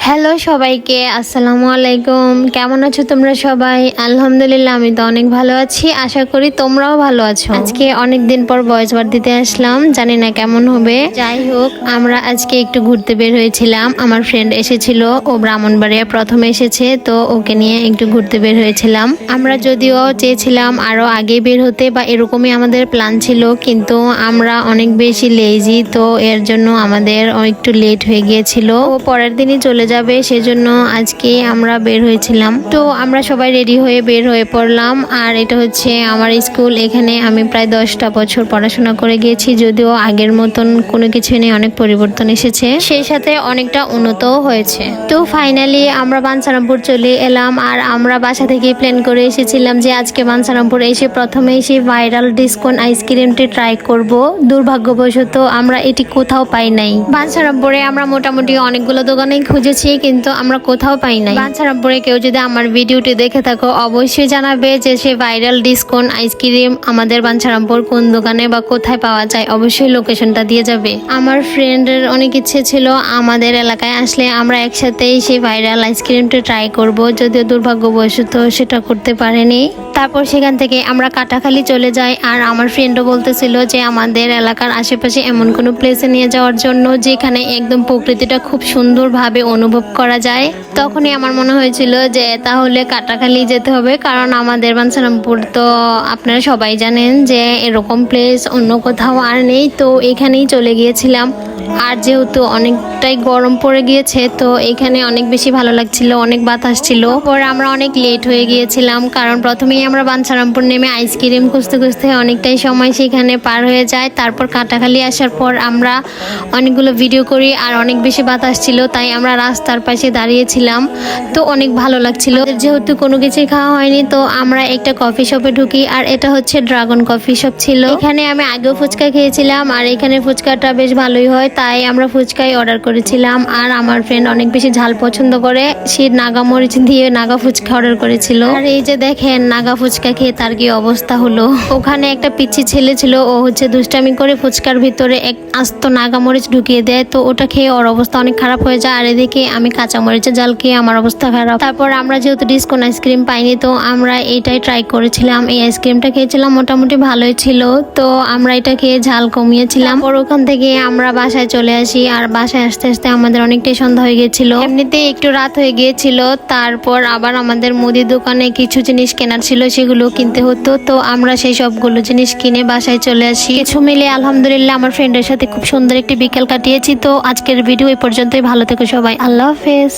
Hello সবাইকে, আসসালামু আলাইকুম। কেমন আছো তোমরা সবাই? আলহামদুলিল্লাহ, আমি তো অনেক ভালো আছি। আশা করি তোমরাও ভালো আছো। আজকে অনেক দিন পর ভয়েস ওভার দিতে আসলাম, জানি না কেমন হবে। যাই হোক, আমরা আজকে একটু ঘুরতে বের হয়েছিলাম। আমার ফ্রেন্ড এসেছিল, ও ব্রাহ্মণবাড়িয়া প্রথমে এসেছে, তো ওকে নিয়ে একটু ঘুরতে বের হয়েছিলাম। আমরা যদিও চেয়েছিলাম আরো আগে বের হতে, বা এরকমই আমাদের প্ল্যান ছিল, কিন্তু আমরা অনেক বেশি লেজি, তো এর জন্য আমাদের একটু লেট হয়ে গিয়েছিল। ও পরের দিনই চলে যাবে, সেজন্য আজকে আমরা বের হয়েছিলাম। তো আমরা সবাই রেডি হয়ে বের হয়ে পড়লাম। আর এটা হচ্ছে আমার স্কুল। এখানে আমি প্রায় 10টা বছর পড়াশোনা করে গিয়েছি, যদিও আগের মতন কোনো কিছু নেই, অনেক পরিবর্তন এসেছে, সেই সাথে অনেকটা উন্নতও হয়েছে। তো ফাইনালি আমরা বাঞ্ছারামপুর চলে এলাম। আর আমরা বাসা থেকে প্ল্যান করে এসেছিলাম যে আজকে বাঞ্ছারামপুর এসে প্রথমে এসে ভাইরাল ডিসকন আইসক্রিমটি ট্রাই করব। দুর্ভাগ্যবশত আমরা এটি কোথাও পাই নাই। বাঞ্ছারামপুরে আমরা মোটামুটি অনেকগুলো দোকানেই খুঁজেছি, কিন্তু আমরা কোথাও পাই নাই। বাঞ্ছারামপুরে কেউ যদি আমার ভিডিওটি দেখে থাকো, অবশ্যই জানাবে যে সে ভাইরাল ডিসকন আইসক্রিম আমাদের বাঞ্ছারামপুর কোন দোকানে বা কোথায় পাওয়া যায়। অবশ্যই লোকেশনটা দিয়ে যাবে। আমার ফ্রেন্ডের অনেক ইচ্ছে ছিল আমাদের এলাকায় আসলে আমরা একসাথেই সেই ভাইরাল আইসক্রিমটা ট্রাই করব, যদিও দুর্ভাগ্যবশত সেটা করতে পারেনি। তারপর সেখান থেকে আমরা কাটাখালি চলে যাই। আর আমার ফ্রেন্ডও বলতেছিল যে আমাদের এলাকার আশেপাশে এমন কোনো প্লেসে নিয়ে যাওয়ার জন্য যেখানে একদম প্রকৃতিটা খুব সুন্দরভাবে অনুভব করা যায়। তখনই আমার মনে হয়েছিল যে তাহলে কাটাখালি যেতে হবে, কারণ আমাদের বাঞ্ছারামপুর তো আপনারা সবাই জানেন যে এরকম প্লেস অন্য কোথাও আর নেই। তো এখানেই চলে গিয়েছিলাম। আর যেহেতু অনেকটাই গরম পড়ে গিয়েছে, তো এখানে অনেক বেশি ভালো লাগছিল, অনেক বাতাস ছিল। পরে আমরা অনেক লেট হয়ে গিয়েছিলাম, কারণ প্রথমেই আমরা বাঞ্ছারামপুর নেমে আইসক্রিম খুঁজতে খুঁজতে অনেকটাই সময় সেখানে পার হয়ে যায়। তারপর কাটাখালি আসার পর আমরা অনেকগুলো ভিডিও করি, আর অনেক বেশি বাতাস ছিল, তাই আমরা রাস্তার পাশে দাঁড়িয়েছিলাম। তো অনেক ভালো লাগছিল। যেহেতু কোনো কিছুই খাওয়া হয়নি, তো আমরা একটা কফি শপে ঢুকি। আর এটা হচ্ছে ড্রাগন কফি শপ ছিল। এখানে আমি আগেও ফুচকা খেয়েছিলাম, আর এখানে ফুচকাটা বেশ ভালোই হয়, তাই আমরা ফুচকাই অর্ডার করেছিলাম। আর আমার ফ্রেন্ড অনেক বেশি ঝাল পছন্দ করে, সে নাগা মরিচ দিয়ে নাগা ফুচকা অর্ডার করেছিল। আর এই যে দেখেন, নাগা ফুচকা খেয়ে তার কি অবস্থা হলো। ওখানে একটা পিচ্ছি ছেলে ছিল, ও হচ্ছে দুষ্টামি করে ফুচকার ভিতরে এক আস্ত নাগা মরিচ ঢুকিয়ে দেয়। তো ওটা খেয়ে ওর অবস্থা অনেক খারাপ হয়ে যায়। আর এদিকে আমি কাঁচা মরিচের জাল খেয়ে আমার অবস্থা খারাপ। তারপর আমরা যেহেতু ডিসকন আইসক্রিম পাইনি, তো আমরা এইটাই ট্রাই করেছিলাম। এই আইসক্রিমটা খেয়েছিলাম, মোটামুটি ভালোই ছিল। তো আমরা এটা খেয়ে ঝাল কমিয়েছিলাম। পর ওখান থেকে আমরা বাসায় চলে আসি। আর বাসায় আসতে আসতে আমাদের অনেকটাই সন্ধ্যা হয়ে গিয়েছিল, এমনিতেই একটু রাত হয়ে গিয়েছিল। তারপর আবার আমাদের মুদির দোকানে কিছু জিনিস কেনার ছিল, সেগুলো কিনতে হতো। তো আমরা সেই সবগুলো জিনিস কিনে বাসায় চলে আসি। কিছু মিলে আলহামদুলিল্লাহ আমার ফ্রেন্ডের সাথে খুব সুন্দর একটি বিকেল কাটিয়েছি। তো আজকের ভিডিও এই পর্যন্তই। ভালো থেকো সবাই, আল্লাহ হাফেজ।